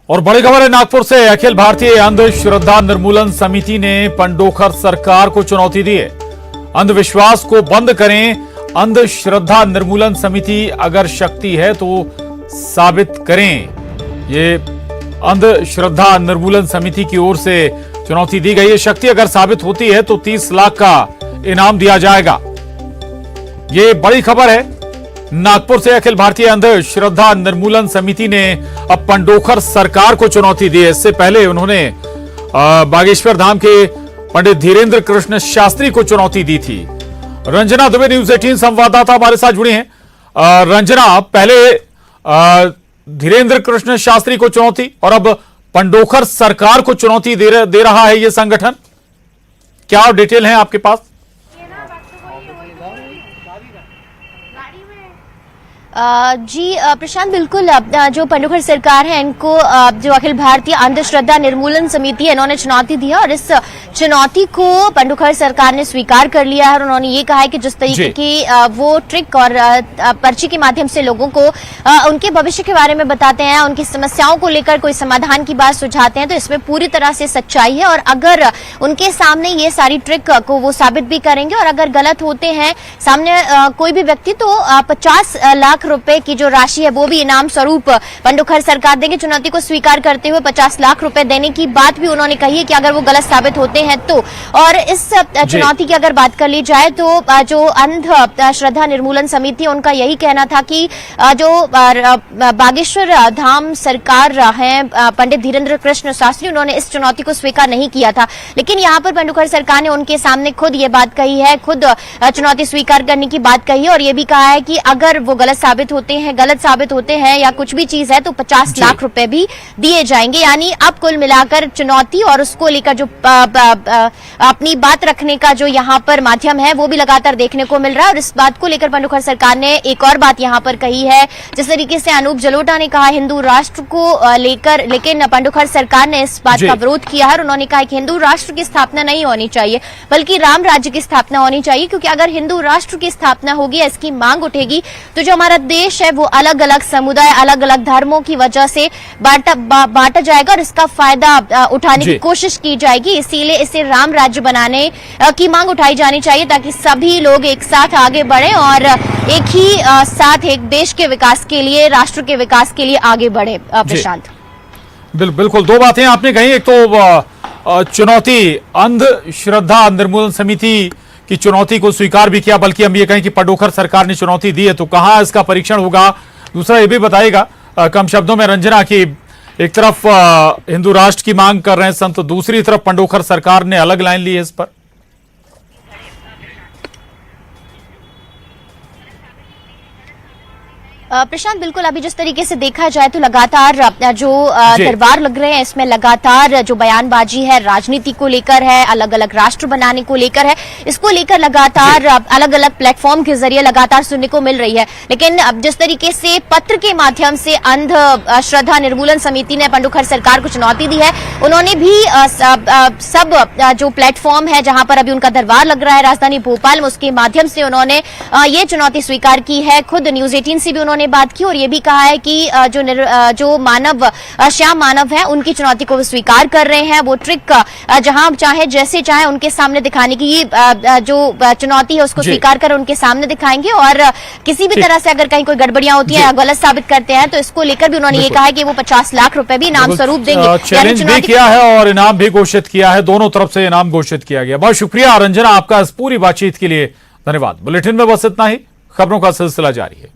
और बड़ी खबर है नागपुर से। अखिल भारतीय अंधश्रद्धा निर्मूलन समिति ने पंडोखर सरकार को चुनौती दी है। अंधविश्वास को बंद करें, अंधश्रद्धा निर्मूलन समिति अगर शक्ति है तो साबित करें। ये अंधश्रद्धा निर्मूलन समिति की ओर से चुनौती दी गई है। शक्ति अगर साबित होती है तो 30 लाख का इनाम दिया जाएगा। ये बड़ी खबर है नागपुर से। अखिल भारतीय अंधश्रद्धा निर्मूलन समिति ने अब पंडोखर सरकार को चुनौती दी है। इससे पहले उन्होंने बागेश्वर धाम के पंडित धीरेन्द्र कृष्ण शास्त्री को चुनौती दी थी। रंजना दुबे न्यूज 18 संवाददाता हमारे साथ जुड़ी हैं। रंजना, पहले धीरेन्द्र कृष्ण शास्त्री को चुनौती और अब पंडोखर सरकार को चुनौती दे रहा है ये संगठन, क्या डिटेल है आपके पास? जी प्रशांत, बिल्कुल जो पंडोखर सरकार है इनको जो अखिल भारतीय अंधश्रद्धा निर्मूलन समिति है इन्होंने चुनौती दी है और इस चुनौती को पंडोखर सरकार ने स्वीकार कर लिया है। और उन्होंने ये कहा है कि जिस तरीके की वो ट्रिक और पर्ची के माध्यम से लोगों को उनके भविष्य के बारे में बताते हैं, उनकी समस्याओं को लेकर कोई समाधान की बात सुझाते हैं, तो इसमें पूरी तरह से सच्चाई है। और अगर उनके सामने ये सारी ट्रिक को वो साबित भी करेंगे और अगर गलत होते हैं सामने कोई भी व्यक्ति तो 50 लाख रुपए की जो राशि है वो भी इनाम स्वरूप पंडोखर सरकार देंगे। चुनौती को स्वीकार करते हुए 50 लाख रुपए देने की बात भी उन्होंने कही है कि अगर वो गलत साबित होते हैं तो। और इस चुनौती की अगर बात कर ली जाए तो जो अंध श्रद्धा निर्मूलन समिति है उनका यही कहना था कि जो बागेश्वर धाम सरकार है पंडित धीरेन्द्र कृष्ण शास्त्री, उन्होंने इस चुनौती को स्वीकार नहीं किया था। लेकिन यहाँ पर पंडोखर सरकार ने उनके सामने खुद ये बात कही है, खुद चुनौती स्वीकार करने की बात कही है और ये भी कहा है कि अगर वो गलत साबित होते हैं या कुछ भी चीज है तो 50 लाख रुपए भी दिए जाएंगे। यानी अब कुल मिलाकर चुनौती और उसको लेकर जो अपनी बात रखने का जो यहाँ पर माध्यम है वो भी लगातार देखने को मिल रहा है। और इस बात को लेकर पंडोखर सरकार ने एक और बात यहाँ पर कही है, जिस तरीके से अनूप जलोटा ने कहा हिंदू राष्ट्र को लेकर, लेकिन पंडोखर सरकार ने इस बात का विरोध किया है और उन्होंने कहा कि हिंदू राष्ट्र की स्थापना नहीं होनी चाहिए बल्कि राम राज्य की स्थापना होनी चाहिए, क्योंकि अगर हिंदू राष्ट्र की स्थापना होगी, इसकी मांग उठेगी तो जो हमारा देश है वो अलग अलग समुदाय, अलग अलग धर्मों की वजह से बांटा जाएगा और इसका फायदा उठाने की कोशिश की जाएगी। इसीलिए इसे राम राज्य बनाने की मांग उठाई जानी चाहिए ताकि सभी लोग एक साथ आगे बढ़े और एक ही साथ एक देश के विकास के लिए, राष्ट्र के विकास के लिए आगे बढ़े। प्रशांत, बिल्कुल दो बातें आपने कही। एक तो चुनौती, अंधश्रद्धा निर्मूलन समिति की चुनौती को स्वीकार भी किया, बल्कि हम ये कहें कि पंडोखर सरकार ने चुनौती दी है तो कहां इसका परीक्षण होगा। दूसरा ये भी बताइएगा कम शब्दों में रंजना की एक तरफ हिंदू राष्ट्र की मांग कर रहे हैं संत, दूसरी तरफ पंडोखर सरकार ने अलग लाइन ली है इस पर। प्रशांत, बिल्कुल अभी जिस तरीके से देखा जाए तो लगातार जो दरबार लग रहे हैं इसमें लगातार जो बयानबाजी है राजनीति को लेकर है, अलग अलग राष्ट्र बनाने को लेकर है, इसको लेकर लगातार अलग अलग प्लेटफॉर्म के जरिए लगातार सुनने को मिल रही है। लेकिन अब जिस तरीके से पत्र के माध्यम से अंध श्रद्धा निर्मूलन समिति ने पंडोखर सरकार को चुनौती दी है, उन्होंने भी सब जो प्लेटफॉर्म है जहां पर अभी उनका दरबार लग रहा है राजधानी भोपाल में, उसके माध्यम से उन्होंने ये चुनौती स्वीकार की है। खुद न्यूज 18 से भी उन्होंने बात की और ये भी कहा है कि जो मानव श्याम मानव है उनकी चुनौती को स्वीकार कर रहे हैं। वो ट्रिक जहां चाहे जैसे चाहे उनके सामने दिखाने की जो चुनौती है उसको स्वीकार कर उनके सामने दिखाएंगे और किसी भी तरह से अगर कहीं कोई गड़बड़ियां होती है या गलत साबित करते हैं तो इसको लेकर भी उन्होंने ये कहा है कि वो 50 लाख रुपए भी इनाम स्वरूप देंगे। चैलेंज भी किया है और इनाम भी घोषित किया है, दोनों तरफ से इनाम घोषित किया गया। बहुत शुक्रिया रंजना आपका इस पूरी बातचीत के लिए, धन्यवाद। बुलेटिन में बस इतना ही, खबरों का सिलसिला जारी है।